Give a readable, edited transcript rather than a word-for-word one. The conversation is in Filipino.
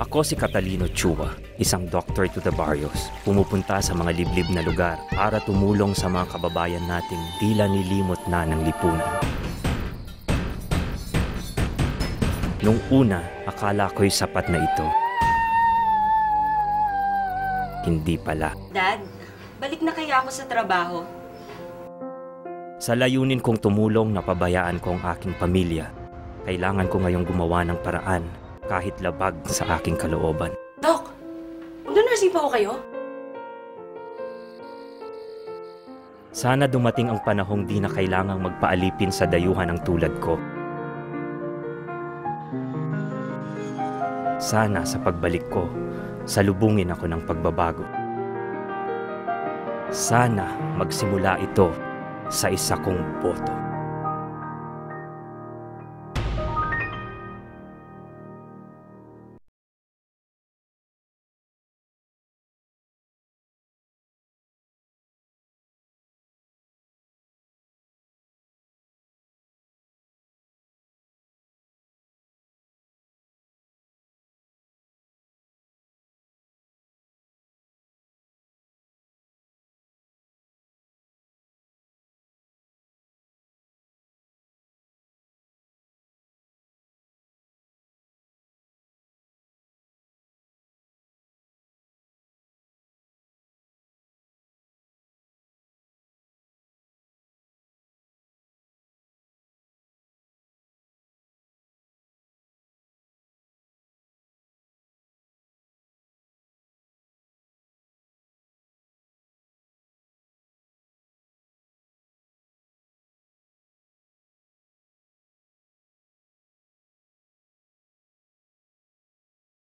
Ako si Catalino Chua, isang doctor to the barrios. Pumupunta sa mga liblib na lugar para tumulong sa mga kababayan nating tila nilimot na ng lipunan. Nung una, akala ko'y sapat na ito. Hindi pala. Dad, balik na kaya ako sa trabaho? Sa layunin kong tumulong na pabayaan ko ang aking pamilya, kailangan ko ngayong gumawa ng paraan kahit labag sa aking kalooban. Doc, nursing pa ko kayo? Sana dumating ang panahong di na kailangang magpaalipin sa dayuhan ng tulad ko. Sana sa pagbalik ko, salubungin ako ng pagbabago. Sana magsimula ito sa isa kong boto.